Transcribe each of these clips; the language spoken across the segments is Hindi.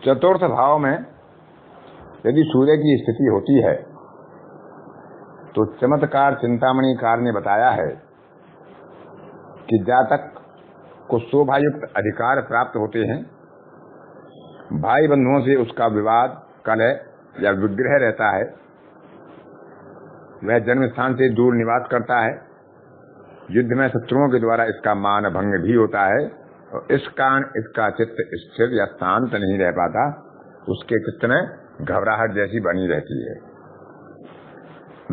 चतुर्थ भाव में यदि सूर्य की स्थिति होती है तो चमत्कार चिंतामणिकार ने बताया है कि जातक को शोभायुक्त अधिकार प्राप्त होते हैं, भाई बंधुओं से उसका विवाद कलह या विग्रह रहता है, वह जन्म स्थान से दूर निवास करता है, युद्ध में शत्रुओं के द्वारा इसका मान भंग भी होता है और इस कारण इसका चित्त स्थिर या शांत नहीं रह पाता, उसके चित्त में घबराहट जैसी बनी रहती है।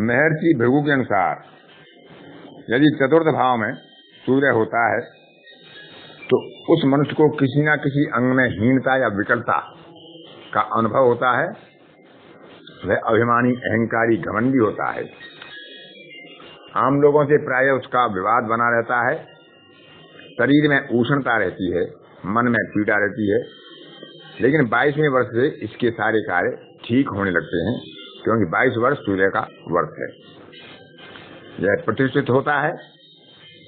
महर्षि भृगु के अनुसार यदि चतुर्थ भाव में सूर्य होता है तो उस मनुष्य को किसी न किसी अंग में हीनता या विकलता का अनुभव होता है, वह अभिमानी अहंकारी घमंडी होता है, आम लोगों से प्राय उसका विवाद बना रहता है, शरीर में उष्णता रहती है, मन में पीड़ा रहती है। लेकिन 22वें वर्ष से इसके सारे कार्य ठीक होने लगते हैं, क्योंकि 22 वर्ष सूर्य का वर्ष है। यह प्रतिष्ठित होता है,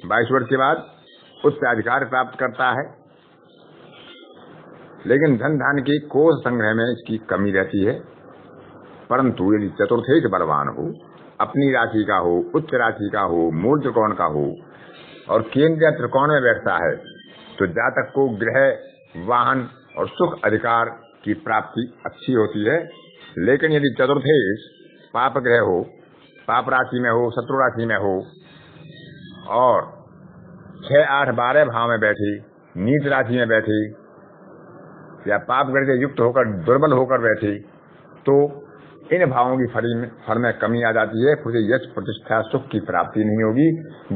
22 वर्ष के बाद उच्च अधिकार प्राप्त करता है, लेकिन धन धान के कोष संग्रह में इसकी कमी रहती है। परंतु यदि चतुर्थेश बलवान हो, अपनी राशि का हो, उच्च राशि का हो, मूल त्रिकोण का हो और केंद्रीय त्रिकोण में बैठता है तो जातक को गृह, वाहन और सुख अधिकार की प्राप्ति अच्छी होती है। लेकिन यदि चतुर्थेश पाप ग्रह हो, पाप राशि में हो, शत्रु राशि में हो और 6, 8, 12 भाव में बैठी, नीच राशि में बैठी या पाप ग्रह से युक्त होकर दुर्बल होकर बैठी, तो इन भावों की फल में कमी आ जाती है। उसे यश, प्रतिष्ठा, सुख की प्राप्ति नहीं होगी,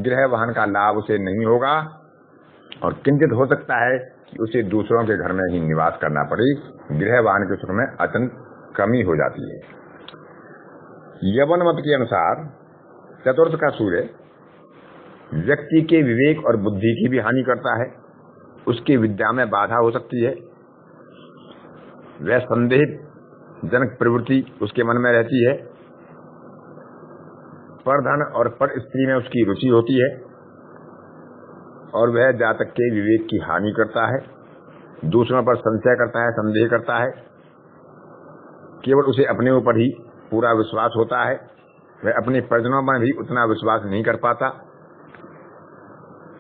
गृह वाहन का लाभ उसे नहीं होगा और किंचित हो सकता है कि उसे दूसरों के घर में ही निवास करना पड़े। गृह वाहन के सुख में अत्यंत कमी हो जाती है। यवन मत के अनुसार चतुर्थ का सूर्य व्यक्ति के विवेक और बुद्धि की भी हानि करता है, उसकी विद्या में बाधा हो सकती है, वह संदेह जनक प्रवृत्ति उसके मन में रहती है, पर धन और पर स्त्री में उसकी रुचि होती है और वह जातक के विवेक की हानि करता है, दूसरों पर संशय करता है, संदेह करता है, केवल उसे अपने ऊपर ही पूरा विश्वास होता है, वह अपने परिजनों में भी उतना विश्वास नहीं कर पाता।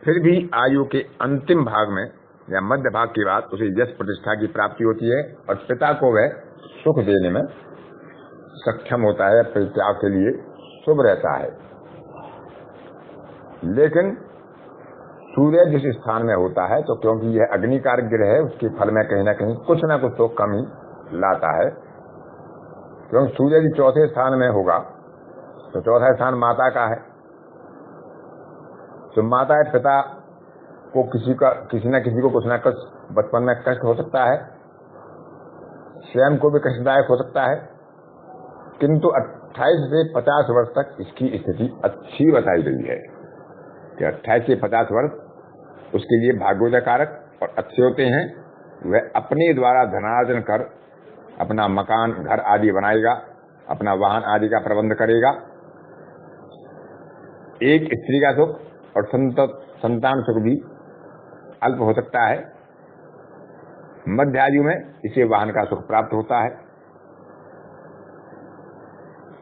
फिर भी आयु के अंतिम भाग में या मध्य भाग के बाद उसे यश, प्रतिष्ठा की प्राप्ति होती है और पिता को वह सुख देने में सक्षम होता है, परित्याग के लिए शुभ रहता है। लेकिन सूर्य जिस स्थान में होता है तो क्योंकि यह अग्निकारक ग्रह है, उसके फल में कहीं ना कहीं कुछ ना कुछ तो कमी लाता है। क्योंकि सूर्य यदि चौथे स्थान में होगा तो चौथा स्थान माता का है, तो माता या पिता को किसी न किसी को कुछ ना कुछ बचपन में कष्ट हो सकता है, स्वयं को भी कष्टदायक हो सकता है। किंतु 28 से 50 वर्ष तक इसकी स्थिति अच्छी बताई गई है कि 28 से 50 वर्ष उसके लिए भाग्योदय कारक और अच्छे होते हैं। वह अपने द्वारा धनार्जन कर अपना मकान, घर आदि बनाएगा, अपना वाहन आदि का प्रबंध करेगा। एक स्त्री का सुख और संतान सुख भी अल्प हो सकता है। मध्य आयु में इसे वाहन का सुख प्राप्त होता है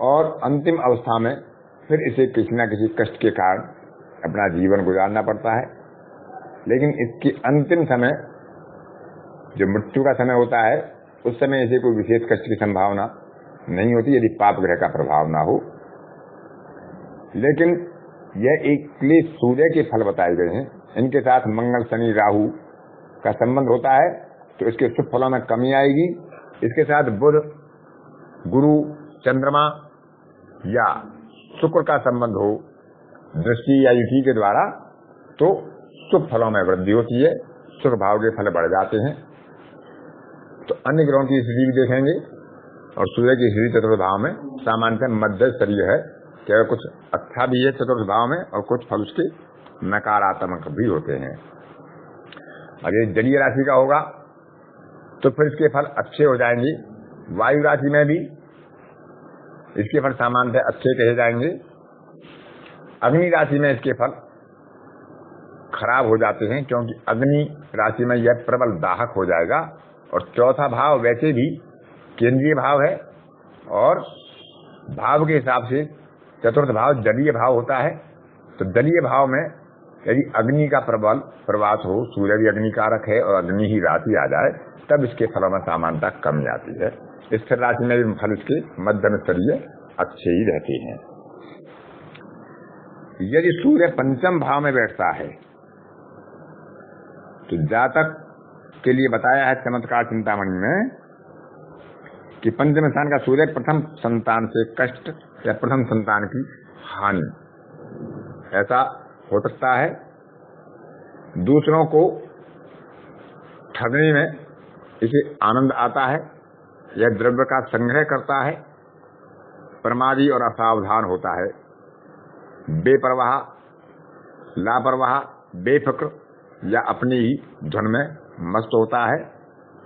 और अंतिम अवस्था में फिर इसे किसी न किसी कष्ट के कारण अपना जीवन गुजारना पड़ता है। लेकिन इसके अंतिम समय जो मृत्यु का समय होता है, उस समय इसे कोई विशेष कष्ट की संभावना नहीं होती यदि पाप ग्रह का प्रभाव ना हो। लेकिन यह एक क्लेश सूर्य के फल बताए गए हैं, इनके साथ मंगल, शनि, राहु का संबंध होता है तो इसके शुभ फलों में कमी आएगी। इसके साथ बुध, गुरु, चंद्रमा या शुक्र का संबंध हो दृष्टि या युति के द्वारा तो शुभ फलों में वृद्धि होती है, सुख भाव के फल बढ़ जाते हैं। तो अन्य ग्रहों की स्थिति भी देखेंगे और सूर्य की स्थिति चतुर्थ भाव में सामान्यतः मध्य स्तरीय है कि कुछ अच्छा भी है चतुर्थ भाव में और कुछ फल उसके नकारात्मक भी होते हैं। अगर जलीय राशि का होगा तो फिर इसके फल अच्छे हो जाएंगे। वायु राशि में भी इसके फल सामान्यतः अच्छे कहे जाएंगे। अग्नि राशि में इसके फल खराब हो जाते हैं क्योंकि अग्नि राशि में यह प्रबल दाहक हो जाएगा और चौथा भाव वैसे भी केंद्रीय भाव है, और भाव के हिसाब से चतुर्थ भाव जलीय भाव होता है। तो जलीय भाव में यदि अग्नि का प्रबल प्रवास हो, सूर्य भी अग्नि कारक है और अग्नि ही राशि आ जाए, तब इसके फलों में समानता कमी आती है। स्थिर राशि में भी फल इसके मध्यम स्तरीय अच्छे ही रहते हैं। यदि सूर्य पंचम भाव में बैठता है तो जातक के लिए बताया है चमत्कार चिंतामणि में कि पंचम स्थान का सूर्य प्रथम संतान से कष्ट या प्रथम संतान की हानि, ऐसा हो सकता है। दूसरों को ठगने में इसे आनंद आता है। यह द्रव्य का संग्रह करता है, प्रमादी और असावधान होता है, बेपरवाह, लापरवाह, बेफिक्र या अपनी ही धुन में मस्त होता है,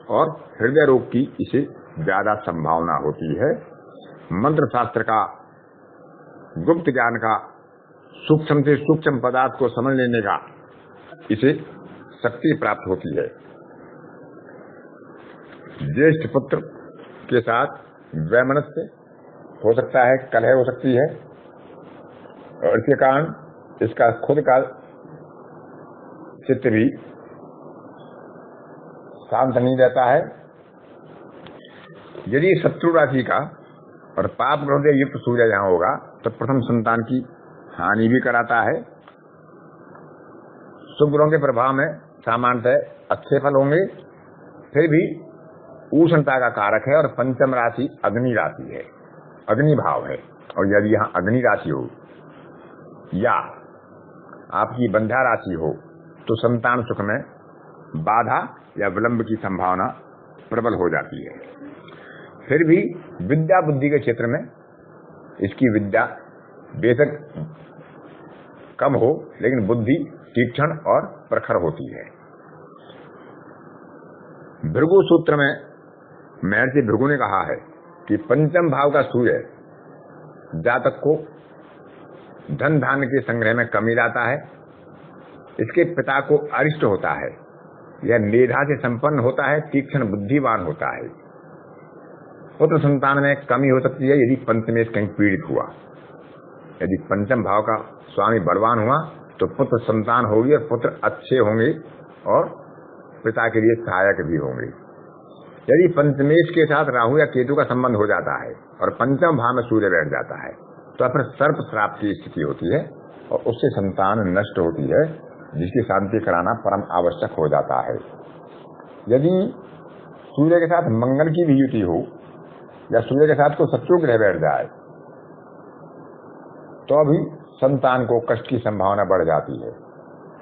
और हृदय रोग की इसे ज्यादा संभावना होती है। मंत्र शास्त्र का, गुप्त ज्ञान का, सूक्ष्म से सूक्ष्म पदार्थ को समझ लेने का इसे शक्ति प्राप्त होती है। ज्येष्ठ पुत्र के साथ वैमनस्य हो सकता है, कलह हो सकती है, और इसके कारण इसका खुद का चित्त भी शांत नहीं रहता है। यदि शत्रु राशि का और पाप ग्रह से युक्त सूर्य यहाँ होगा तो प्रथम संतान की हानि भी कराता है। शुभ ग्रहों के प्रभाव में सामान्यतः अच्छे फल होंगे, फिर भी उष्णता का कारक है, और पंचम राशि अग्नि राशि है, अग्नि भाव है। और यदि यहाँ अग्नि राशि हो या आपकी बंध्या राशि हो तो संतान सुख में बाधा या विलंब की संभावना प्रबल हो जाती है। फिर भी विद्या बुद्धि के क्षेत्र में इसकी विद्या बेशक कम हो, लेकिन बुद्धि तीक्ष्ण और प्रखर होती है। भृगु सूत्र में महर्षि भृगु ने कहा है कि पंचम भाव का सूर्य जातक को धन धान्य के संग्रह में कमी लाता है। इसके पिता को अरिष्ट होता है, यह मेधा से संपन्न होता है, तीक्ष्ण बुद्धिवान होता है। पुत्र संतान में कमी हो सकती है यदि पंचमेश कहीं पीड़ित हुआ। यदि पंचम भाव का स्वामी बलवान हुआ तो पुत्र संतान होगी, और पुत्र अच्छे होंगे और पिता के लिए सहायक भी होंगे। यदि पंचमेश के साथ राहु या केतु का संबंध हो जाता है और पंचम भाव में सूर्य बैठ जाता है तो फिर सर्प श्राप की स्थिति होती है, और उससे संतान नष्ट होती है, जिसकी शांति कराना परम आवश्यक हो जाता है। यदि सूर्य के साथ मंगल की भी युति हो या सूर्य के साथ कोई शत्रु ग्रह बैठ जाए तो अभी संतान को कष्ट की संभावना बढ़ जाती है।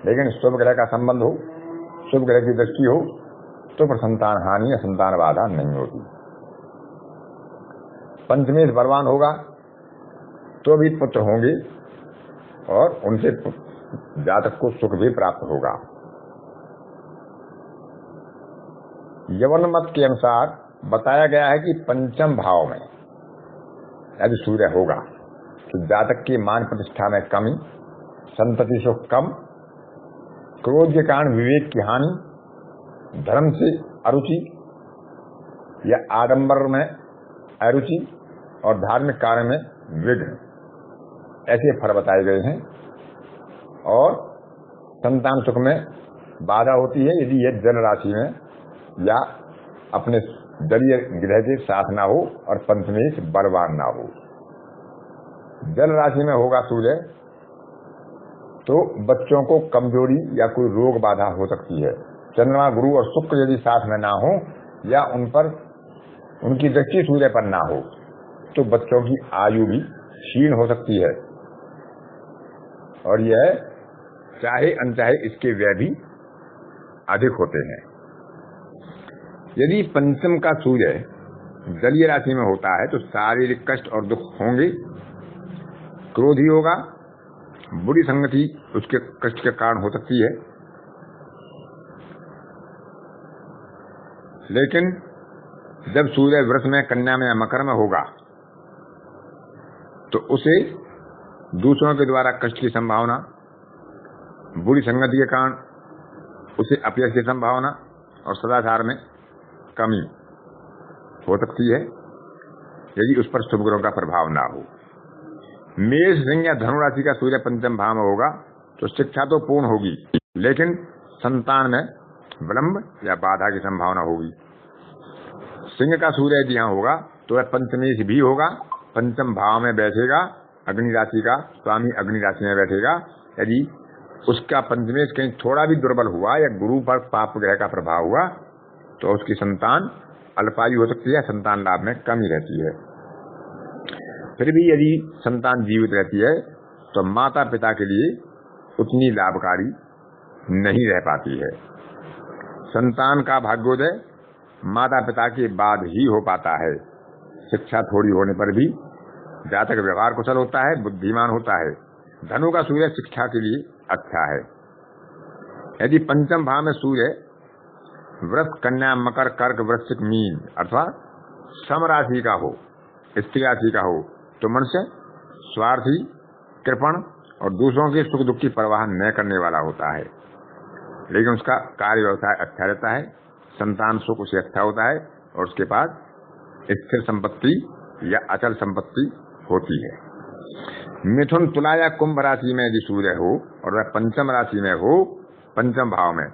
लेकिन शुभ ग्रह का संबंध हो, शुभ ग्रह की दृष्टि हो तो फिर संतान हानि या संतान बाधा नहीं होती। पंचमेश बलवान होगा तो भी पुत्र होंगे, और उनसे जातक को सुख भी प्राप्त होगा। यवन मत के अनुसार बताया गया है कि पंचम भाव में यदि सूर्य होगा तो जातक की मान प्रतिष्ठा में कमी, संतति सुख कम, क्रोध के कारण विवेक की हानि, धर्म से अरुचि या आडंबर में अरुचि, और धार्मिक कार्य में विघ्न, ऐसे फल बताए गए हैं। और संतान सुख में बाधा होती है यदि यह जल राशि में या अपने जलीय ग्रह के साथ ना हो और पंचमेश बलवान ना हो। जल राशि में होगा सूर्य तो बच्चों को कमजोरी या कोई रोग बाधा हो सकती है। चंद्रमा, गुरु और शुक्र यदि साथ में ना हो या उन पर उनकी दृष्टि सूर्य पर ना हो तो बच्चों की आयु भी क्षीण हो सकती है, और यह चाहे अनचाहे इसके व्यय भी अधिक होते हैं। यदि पंचम का सूर्य जलीय राशि में होता है तो शारीरिक कष्ट और दुख होंगे, क्रोधी होगा, बुरी संगति उसके कष्ट के कारण हो सकती है। लेकिन जब सूर्य वृष में, कन्या में या मकर में होगा तो उसे दूसरों के द्वारा कष्ट की संभावना, बुरी संगति के कारण उसे अपयश की संभावना और सदाचार में कमी हो सकती है यदि उस पर शुभ ग्रहों का प्रभाव ना हो। मेष, सिंह या धनु राशि का सूर्य पंचम भाव में होगा तो शिक्षा तो पूर्ण होगी, लेकिन संतान में विलंब या बाधा की संभावना होगी। सिंह का सूर्य यदि यहाँ होगा तो वह पंचमेश भी होगा, पंचम भाव में बैठेगा, अग्नि राशि का स्वामी अग्नि राशि में बैठेगा। यदि उसका पंचमेश कहीं थोड़ा भी दुर्बल हुआ या गुरु पर पाप ग्रह का प्रभाव हुआ तो उसकी संतान अल्पायु हो सकती है, संतान लाभ में कमी रहती है। फिर भी यदि संतान जीवित रहती है तो माता पिता के लिए उतनी लाभकारी नहीं रह पाती है। संतान का भाग्योदय माता पिता के बाद ही हो पाता है। शिक्षा थोड़ी होने पर भी जातक व्यवहार कुशल होता है, बुद्धिमान होता है। धनु का सूर्य शिक्षा के लिए अच्छा है। यदि पंचम भाव में सूर्य वृष, कन्या, मकर, कर्क, वृश्चिक, मीन अथवा सम राशि का हो, स्त्री राशि का हो तो मनुष्य स्वार्थी, कृपण और दूसरों के सुख दुख की परवाह न करने वाला होता है, लेकिन उसका कार्य व्यवसाय अच्छा रहता है, संतान सुख उसे अच्छा होता है और उसके पास स्थिर संपत्ति या अचल संपत्ति होती है। मिथुन, तुला या कुंभ राशि में यदि सूर्य हो और वह पंचम राशि में हो, पंचम भाव में,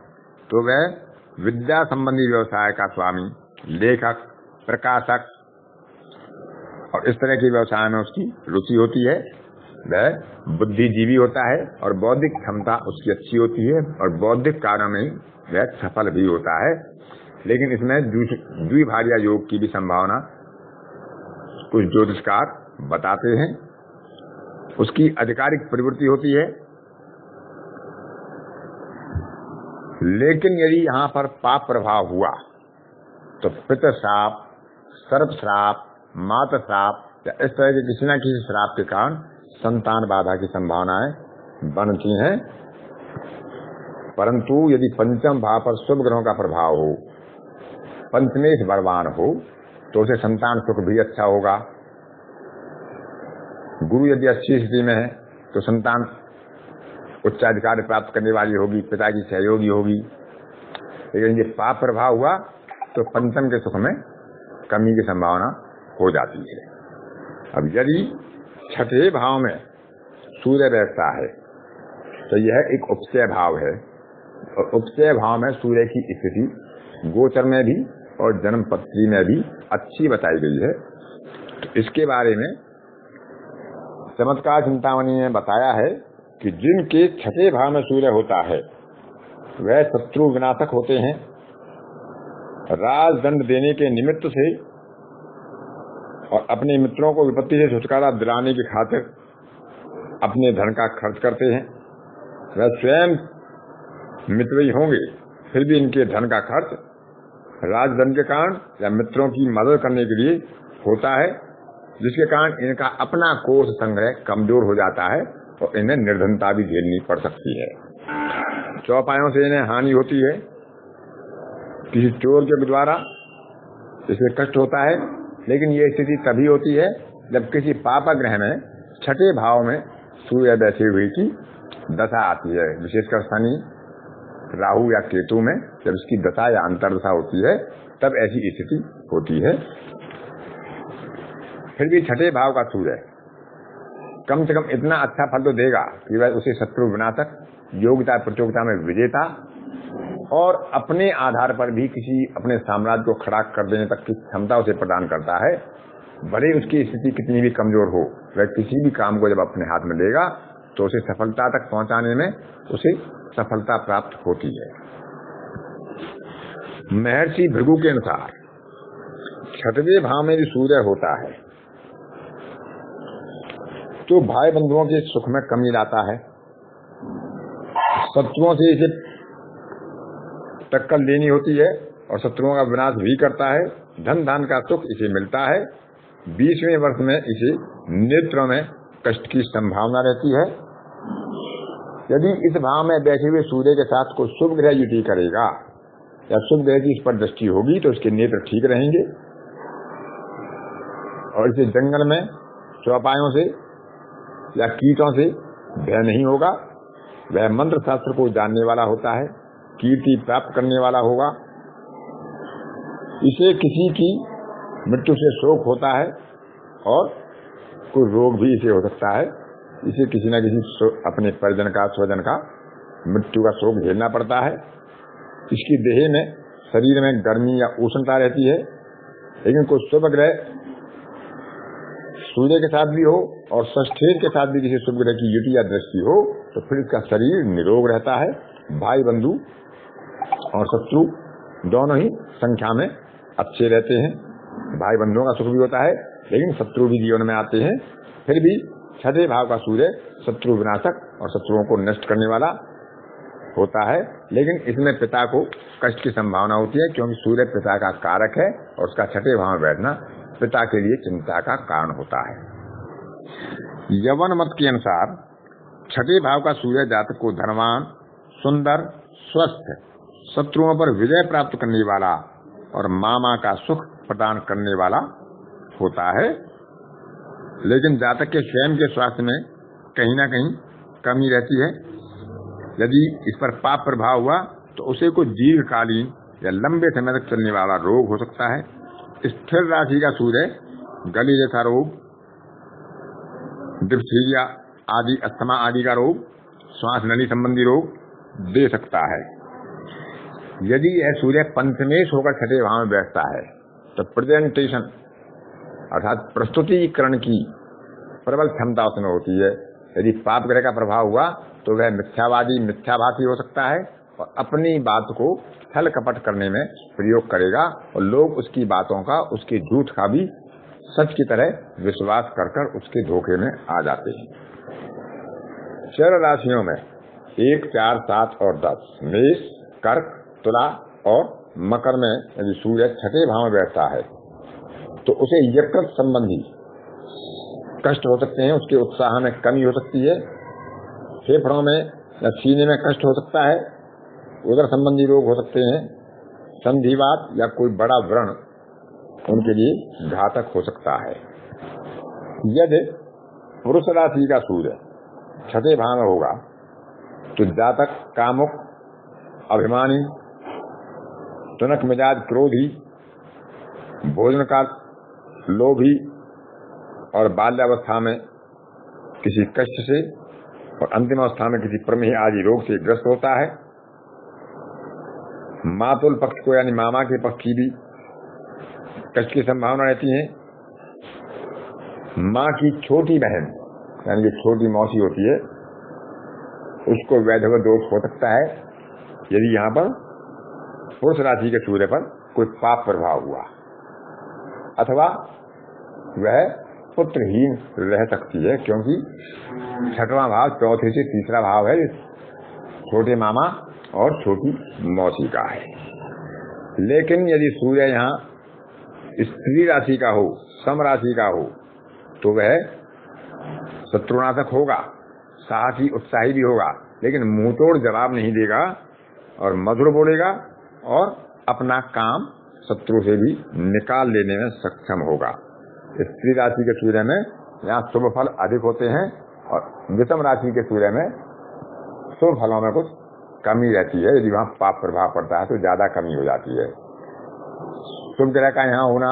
तो वह विद्या संबंधी व्यवसाय का स्वामी, लेखक, प्रकाशक और इस तरह के व्यवसाय में उसकी रुचि होती है। वह बुद्धिजीवी होता है और बौद्धिक क्षमता उसकी अच्छी होती है और बौद्धिक कार्यों में वह सफल भी होता है। लेकिन इसमें द्विभार्या योग की भी संभावना कुछ ज्योतिषकार बताते हैं। उसकी आधिकारिक प्रवृत्ति होती है, लेकिन यदि यहाँ पर पाप प्रभाव हुआ तो पितृ श्राप, सर्प श्राप, माता श्राप या इस तरह के किसी न किसी श्राप के कारण संतान बाधा की संभावनाएं बनती हैं। परंतु यदि पंचम भाव पर शुभ ग्रहों का प्रभाव हो, पंचमेश बलवान हो तो उसे संतान सुख भी अच्छा होगा। गुरु यदि अच्छी स्थिति में है तो संतान उच्चाधिकार प्राप्त करने वाली होगी, पिता की सहयोगी होगी। लेकिन ये पाप प्रभाव हुआ तो पंचम के सुख में कमी की संभावना हो जाती है। अब यदि छठे भाव में सूर्य बैठता है तो यह एक उपचय भाव है और उपचय भाव में सूर्य की स्थिति गोचर में भी और जन्म पत्री में भी अच्छी बताई गई है। तो इसके बारे में चमत्कार चिंतामणि ने बताया है कि जिनके छठे भाव में सूर्य होता है वह शत्रु विनाशक होते हैं। राजदंड देने के निमित्त से और अपने मित्रों को विपत्ति से छुटकारा दिलाने की खातिर अपने धन का खर्च करते हैं। वह स्वयं मित्र ही होंगे फिर भी इनके धन का खर्च राजदंड के कारण या मित्रों की मदद करने के लिए होता है, जिसके कारण इनका अपना कोष संग्रह कमजोर हो जाता है और इन्हें निर्धनता भी झेलनी पड़ सकती है। चौपायों से इन्हें हानि होती है, किसी चोर के द्वारा इसे कष्ट होता है। लेकिन ये स्थिति तभी होती है जब किसी पाप ग्रह में छठे भाव में सूर्य बैठे हुए की दशा आती है, विशेषकर शनि, राहु या केतु में जब इसकी दशा या अंतर्दशा होती है तब ऐसी स्थिति होती है। फिर भी छठे भाव का सूर्य कम से कम इतना अच्छा फल तो देगा कि वह उसे शत्रु विनाशक, योग्यता प्रतियोगिता में विजेता और अपने आधार पर भी किसी अपने साम्राज्य को खड़ा कर देने तक की क्षमता उसे प्रदान करता है। भले उसकी स्थिति कितनी भी कमजोर हो, वह किसी भी काम को जब अपने हाथ में लेगा तो उसे सफलता तक पहुंचाने में उसे सफलता प्राप्त होती है। महर्षि भृगु के अनुसार छठवें भाव में भी सूर्य होता है तो भाई बंधुओं के सुख में कमी लाता है, शत्रुओं से इसे टक्कर लेनी होती है और शत्रुओं का विनाश भी करता है। धन धान का सुख इसे मिलता है। 20वें वर्ष में इसे नेत्रों में कष्ट की संभावना रहती है। यदि इस भाव में बैठे हुए सूर्य के साथ कोई शुभ ग्रह युति करेगा या शुभ ग्रह की इस पर दृष्टि होगी तो उसके नेत्र ठीक रहेंगे और इसे जंगल में चौपायों से या कीटों से भय नहीं होगा। वह मंत्र शास्त्र को जानने वाला होता है, कीर्ति प्राप्त करने वाला होगा इसे किसी की मृत्यु से शोक होता है और कोई रोग भी इसे हो सकता है। इसे किसी न किसी अपने परिजन का, स्वजन का मृत्यु का शोक झेलना पड़ता है। इसकी देह में, शरीर में गर्मी या उष्णता रहती है। लेकिन कोई शुभ ग्रह सूर्य के साथ भी हो और षष्ठेर के साथ भी किसी शुभ ग्रह की युति या दृष्टि हो तो फिर इसका शरीर निरोग रहता है। भाई बंधु और शत्रु दोनों ही संख्या में अच्छे रहते हैं। भाई बंधुओं का सुख भी होता है, लेकिन शत्रु भी जीवन में आते हैं। फिर भी छठे भाव का सूर्य शत्रु विनाशक और शत्रुओं को नष्ट करने वाला होता है। लेकिन इसमें पिता को कष्ट की संभावना होती है, क्योंकि सूर्य पिता का कारक है और उसका छठे भाव में बैठना पिता के लिए चिंता का कारण होता है। यवन मत के अनुसार छठे भाव का सूर्य जातक को धनवान, सुंदर, स्वस्थ, शत्रुओं पर विजय प्राप्त करने वाला और मामा का सुख प्रदान करने वाला होता है। लेकिन जातक के स्वयं के स्वास्थ्य में कहीं न कहीं कमी रहती है। यदि इस पर पाप प्रभाव हुआ तो उसे कोई दीर्घकालीन या लंबे समय तक चलने वाला रोग हो सकता है। स्थिर राशि का सूर्य गले जैसा रोग, डिप्थीरिया आदि, अस्थमा आदि का रोग, श्वास नली संबंधी रोग दे सकता है। यदि यह सूर्य पंचमेश होकर छठे भाव में बैठता है तो प्रेजेंटेशन अर्थात प्रस्तुतिकरण की प्रबल क्षमता उसमें होती है। यदि पाप ग्रह का प्रभाव हुआ तो वह मिथ्यावादी, मिथ्याभाषी हो सकता है और अपनी बात को छल कपट करने में प्रयोग करेगा और लोग उसकी बातों का, उसके झूठ का भी सच की तरह विश्वास कर उसके धोखे में आ जाते हैं। चर राशियों में 1, 4, 7 और 10 मेष, कर्क, तुला और मकर में यदि सूर्य छठे भाव में बैठता है तो उसे यकृत संबंधी कष्ट हो सकते हैं। उसके उत्साह में कमी हो सकती है। फेफड़ों में या सीने में कष्ट हो सकता है। उदर संबंधी रोग हो सकते हैं। संधिवात या कोई बड़ा व्रण उनके लिए घातक हो सकता है। यदि पुरुष राशि का सूर्य छठे भाव में होगा तो जातक कामुक, अभिमानी, टुनक मिजाज, क्रोधी, भोजन का लोभी और बाल्यावस्था में किसी कष्ट से और अंतिम अवस्था में किसी प्रमेह आदि रोग से ग्रस्त होता है। मातुल पक्ष को यानी मामा के पक्ष की भी कष्ट की संभावना रहती है। माँ की छोटी बहन यानी जो छोटी मौसी होती है उसको वैधव दोष हो सकता है यदि यहाँ पर पुरुष राशि के सूर्य पर कोई पाप प्रभाव हुआ, अथवा वह पुत्रहीन रह सकती है, क्योंकि छठवां भाव चौथे से तीसरा भाव है, छोटे मामा और छोटी मौसी का है। लेकिन यदि सूर्य यहाँ स्त्री राशि का हो, सम राशि का हो, तो वह शत्रुनाशक होगा, साहसी उत्साही भी होगा, लेकिन मुंहतोड़ जवाब नहीं देगा और मधुर बोलेगा और अपना काम शत्रु से भी निकाल लेने में सक्षम होगा। स्त्री राशि के सूर्य में यहाँ शुभ फल अधिक होते हैं और विषम राशि के सूर्य में शुभ फलों में कुछ कमी रहती है। यदि वहाँ पाप प्रभाव पड़ता है तो ज्यादा कमी हो जाती है। शुभ ग्रह का यहाँ होना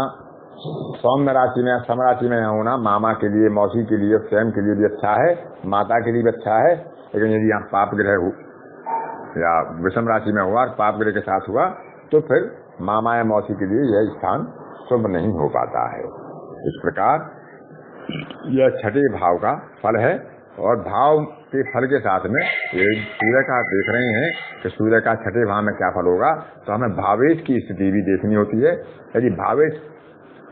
सौम्य राशि में, सम राशि में यहाँ होना मामा के लिए, मौसी के लिए, स्वयं के लिए भी अच्छा है, माता के लिए भी अच्छा है। लेकिन यदि यहाँ पाप ग्रह हो या विषम राशि में हुआ और पाप ग्रह के साथ हुआ तो फिर मामा या मौसी के लिए यह स्थान शुभ नहीं हो पाता है। इस प्रकार यह छठे भाव का फल है और भाव के फल के साथ में ये सूर्य का देख रहे हैं कि सूर्य का छठे भाव में क्या फल होगा, तो हमें भावेश की स्थिति भी देखनी होती है। यदि भावेश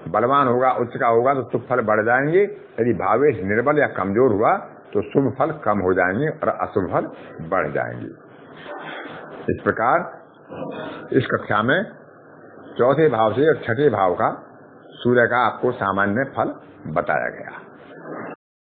बलवान होगा, उच्च का होगा तो शुभ फल बढ़ जाएंगे। यदि भावेश निर्बल या कमजोर हुआ तो शुभ फल कम हो जाएंगे और अशुभ फल बढ़ जाएंगे। इस प्रकार इस कक्षा में चौथे भाव से और छठे भाव का सूर्य का आपको सामान्य फल बताया गया।